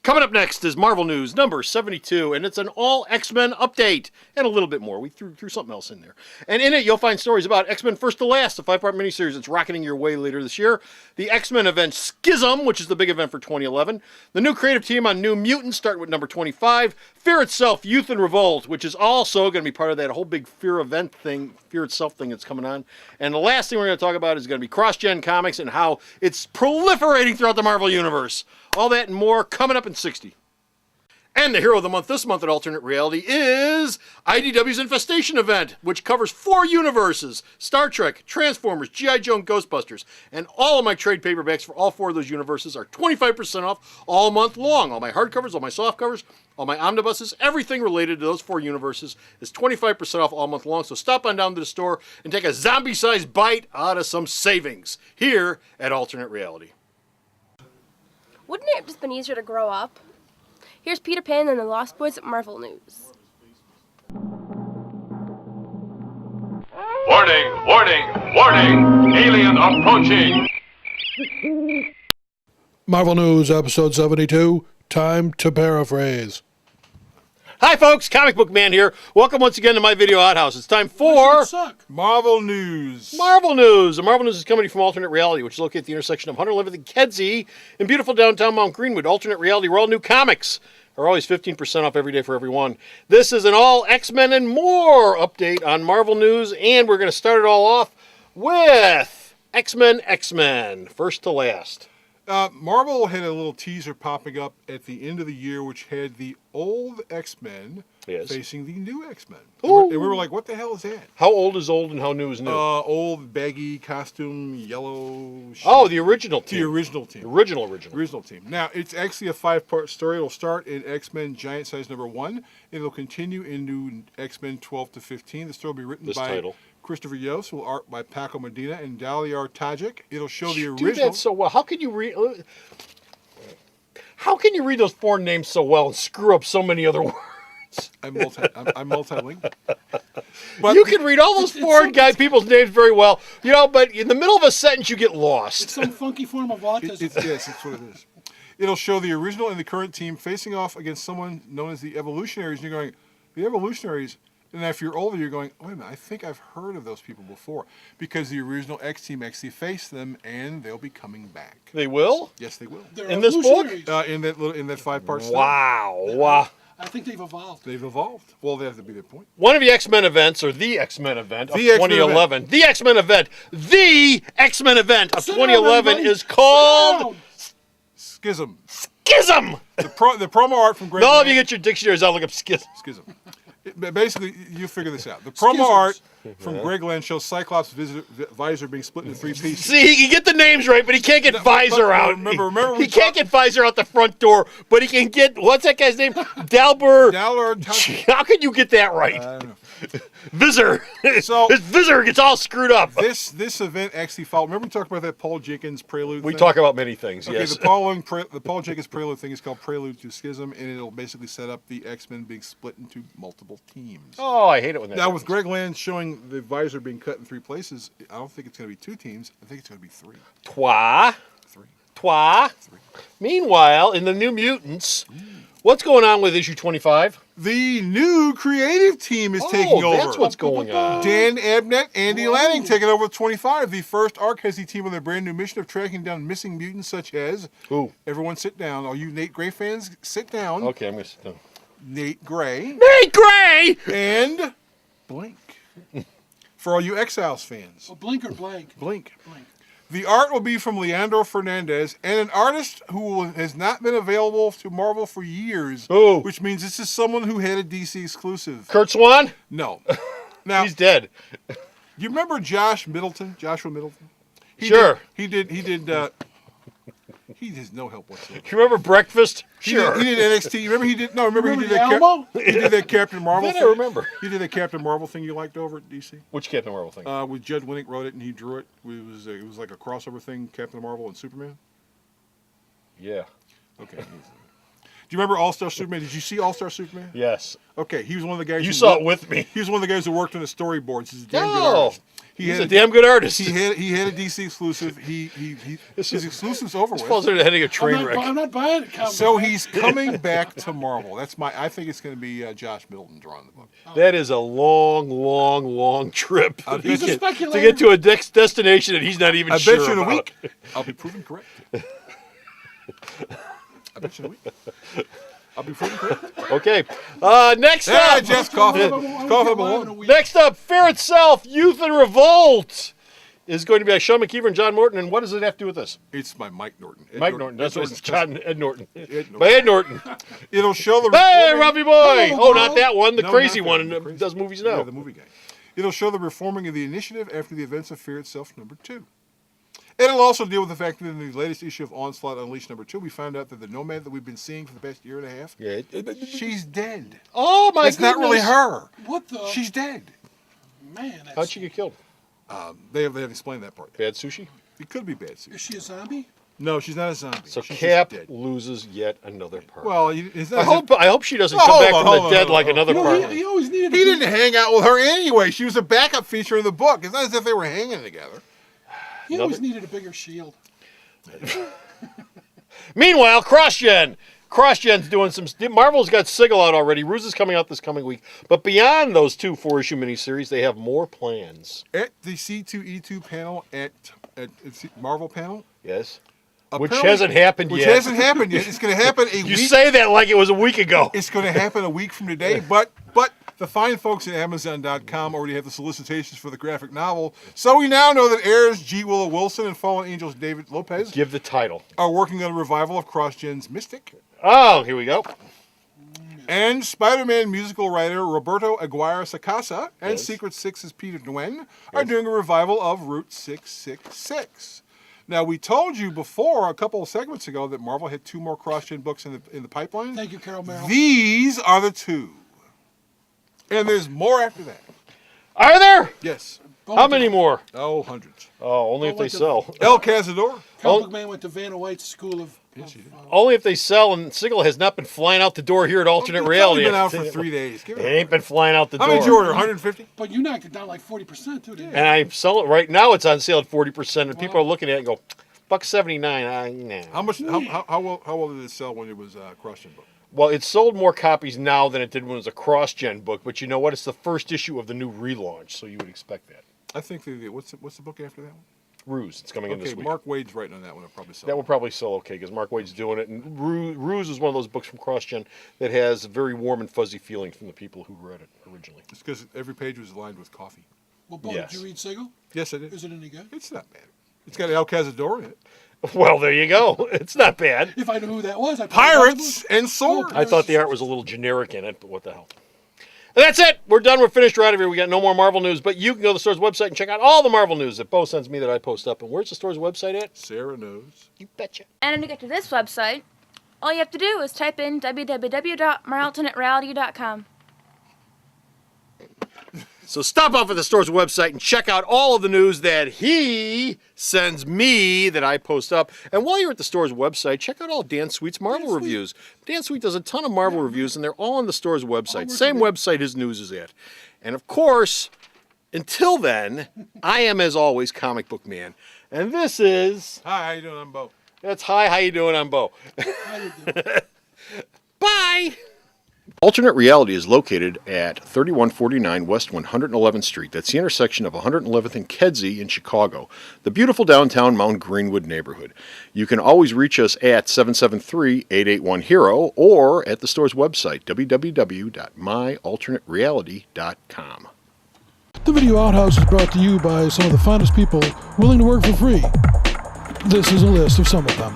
Coming up next is Marvel News number 72, and it's an all X-Men update, and a little bit more. We threw something else in there. And in it, you'll find stories about X-Men First to Last, a 5-part miniseries that's rocketing your way later this year, the X-Men event Schism, which is the big event for 2011, the new creative team on New Mutants, starting with number 25, Fear Itself, Youth and Revolt, which is also going to be part of that whole big Fear event thing, Fear Itself thing that's coming on. And the last thing we're going to talk about is going to be Cross-Gen Comics and how it's proliferating throughout the Marvel Universe. All that and more coming up in 60. And the hero of the month this month at Alternate Reality is IDW's Infestation event, which covers 4 universes: Star Trek, Transformers, G.I. Joe, and Ghostbusters. And all of my trade paperbacks for all 4 of those universes are 25% off all month long. All my hardcovers, all my softcovers, all my omnibuses, everything related to those 4 universes is 25% off all month long. So stop on down to the store and take a zombie-sized bite out of some savings here at Alternate Reality. Wouldn't it have just been easier to grow up? Here's Peter Pan and the Lost Boys at Marvel News. Warning, warning, warning! Alien approaching! Marvel News, episode 72, time to paraphrase. Hi folks, Comic Book Man here. Welcome once again to my video outhouse. It's time for Marvel News. Marvel News. And Marvel News is coming from Alternate Reality, which is located at the intersection of 111th and Kedzie in beautiful downtown Mount Greenwood. Alternate Reality, where all new comics are always 15% off every day for everyone. This is an all X-Men and more update on Marvel News, and we're going to start it all off with X-Men, first to last. Marvel had a little teaser popping up at the end of the year, which had the old X-Men facing the new X-Men. And we were like, what the hell is that? How old is old and how new is new? Old, baggy costume, yellow shit. Oh, the original team. The original team. Original team. Now, it's actually a 5-part story. It'll start in X-Men Giant Size number 1. It'll continue into X-Men 12 to 15. The story will be written by Christopher Yost, will art by Paco Medina and Daliar Tajik. It'll show the original. Do that so well. How can you read? How can you read those foreign names so well and screw up so many other words? I'm multilingual. But you can read all those foreign people's names very well, but in the middle of a sentence you get lost. It's some funky form of autism. Yes, that's what it is. It'll show the original and the current team facing off against someone known as the Evolutionaries. And you're going, the Evolutionaries. And if you're older, you're going, wait a minute, I think I've heard of those people before. Because the original X-Team actually faced them, and they'll be coming back. They will? Yes, they will. In this book? In that 5-part story. Wow. I think they've evolved. Well, they have to be their point. One of the X-Men events, or the X-Men event of 2011. The X-Men event. The X-Men event of 2011 is called Schism. Schism! The promo art from Greg No, if you get your dictionaries, I'll look up Schism. Basically, you figure this out. The promo art from Greg Land shows Cyclops' visor being split into 3 pieces. See, he can get the names right, but he can't get visor out. Remember he can't get visor out the front door, but he can get, what's that guy's name? Dalbert. How can you get that right? I don't know. Visor. So his visor gets all screwed up. This event actually followed. Remember we talked about that Paul Jenkins prelude We thing? talk about many things, okay, yes. The Paul Jenkins prelude thing is called Prelude to Schism, and it'll basically set up the X-Men being split into multiple teams. Oh, I hate it when that Now, happens. with Greg Land showing the visor being cut in 3 places, I don't think it's going to be 2 teams. I think it's going to be 3. Trois. Meanwhile, in the New Mutants, what's going on with issue 25? The new creative team is taking over. That's what's going on. Dan Abnett, Andy Lanning taking over with 25. The first arc has the team on their brand new mission of tracking down missing mutants such as... Who? Everyone sit down. All you Nate Gray fans, sit down. Okay, I'm going to sit down. Nate Gray. Nate Gray! And Blink. For all you Exiles fans. Oh, Blink or Blank? Blink. The art will be from Leandro Fernandez and an artist who has not been available to Marvel for years. Who? Which means this is someone who had a DC exclusive. Kurt Swan? No. Now, He's dead. You remember Joshua Middleton? Sure. He has no help whatsoever. You remember Breakfast? He did NXT. Remember he did that Captain Marvel That thing? I remember. He did that Captain Marvel thing you liked over at DC? Which Captain Marvel thing? With Judd Winnick wrote it and he drew it. It was like a crossover thing, Captain Marvel and Superman. Yeah. Okay. Do you remember All-Star Superman? Did you see All-Star Superman? Yes. Okay, he was one of the guys. You who saw worked- it with me. He was one of the guys who worked on the storyboards. He's a damn good Oh, artist. he's a damn good artist. He had a DC exclusive. His exclusive's over This with. falls into heading a train I'm wreck. not buying it. Comic. So he's coming back to Marvel. I think it's going to be Josh Milton drawing the book. That is a long, long, long trip to He's a get speculator. to a destination that he's not even I sure bet you in a about. week I'll be proven correct. I bet you in a week I'll be proven correct. Okay. Next Yeah, up. just cough up alone. Next up, Fear Itself, Youth and Revolt is going to be by Sean McKeever and John Morton. And what does it have to do with this? It's by Mike Norton. Mike Norton. That's what it's Ed Norton. Norton. By Ed Norton. It'll show the. Hey, reforming- Robbie boy. Hello, Oh, not Paul. that one. The No, crazy not that one the that crazy- does movies Yeah, now. the movie guy. It'll show the reforming of the initiative after the events of Fear Itself #2. And it'll also deal with the fact that in the latest issue of Onslaught Unleashed #2, we found out that the Nomad that we've been seeing for the past year and a half, Yeah. she's dead. Oh, my It's not really goodness. her. What the She's dead. man? That's, How'd she get killed? They haven't explained that part. Bad sushi? It could be bad. Sushi. is she a zombie? No, she's not a zombie. So she's Cap just dead. loses yet another part. Well, it's not I as if- hope she doesn't Oh, come hold back on, from hold the on, dead hold like on. another You know, part. he always needed. he didn't hang out with her anyway. She was a backup feature in the book. It's not as if they were hanging together. He always needed a bigger shield. Meanwhile, CrossGen's doing some. Marvel's got Sigil out already. Ruse is coming out this coming week. But beyond those 2 4-issue miniseries, they have more plans. At the C2E2 panel at Marvel panel, Yes. Which apparently- hasn't happened which yet. hasn't happened yet. It's going to happen a You week. say that like it was a week ago. It's going to happen a week from today. But the fine folks at Amazon.com already have the solicitations for the graphic novel. So we now know that heirs G. Willow Wilson and Fallen Angels David Lopez Give the title. are working on a revival of CrossGen's Mystic. Oh, here we go. And Spider-Man musical writer Roberto Aguirre Sacasa and Yes. Secret Six's Peter Nguyen are doing a revival of Route 666. Now, we told you before, a couple of segments ago, that Marvel had 2 more CrossGen books in the pipeline. Thank you, Carol Merrill. These are the 2. And there's more after that. Are there? Yes. How many more? Oh, hundreds. Oh, only if they sell. El Cazador. Comic Man went to Vanna White's school of. Only if they sell, and Sigil has not been flying out the door here at Alternate It's Reality. only been out for 3 days. Give It it ain't been flying out the How door. many did you order? 150? But you knocked it down like 40% too, didn't you? And I sell it right now. It's on sale at 40%, and people are looking at it and go, $1.79. Nah. How much? How well did it sell when it was a CrossGen book? Well, it sold more copies now than it did when it was a cross-gen book. But you know what? It's the first issue of the new relaunch, so you would expect that. I think what's the book after that one? Ruse. It's coming in Okay, this week. Mark Wade's writing on that one. I'll probably sell. That will probably sell okay because Mark Wade's doing it. And Ruse is one of those books from CrossGen that has very warm and fuzzy feelings from the people who read it originally. It's because every page was lined with coffee. Well, Bo, Yes. did you read Sigil? Yes, I did. Is it any good? It's not bad. It's got El Cazador in it. Well, there you go. It's not bad. If I knew who that was, I'd probably buy the Pirates book. and swords. I thought the art was a little generic in it, but what the hell. And that's it. We're done. We're finished. We're out of here. We got no more Marvel news, but you can go to the store's website and check out all the Marvel news that Bo sends me that I post up. And where's the store's website at? Sarah knows. You betcha. And to get to this website, all you have to do is type in www.myalternatereality.com. So stop off at the store's website and check out all of the news that he sends me that I post up. And while you're at the store's website, check out all Dan Sweet's Marvel reviews. Dan Sweet does a ton of Marvel reviews, and they're all on the store's website. Same website his news is at. And of course, until then, I am, as always, Comic Book Man. And this is... Hi, how you doing? I'm Bo. That's hi, how you doing? I'm Bo. How you doing? Bye! Alternate Reality is located at 3149 West 111th Street. That's the intersection of 111th and Kedzie in Chicago, the beautiful downtown Mount Greenwood neighborhood. You can always reach us at 773-881-HERO or at the store's website, www.myalternatereality.com. The Video Outhouse is brought to you by some of the finest people willing to work for free. This is a list of some of them.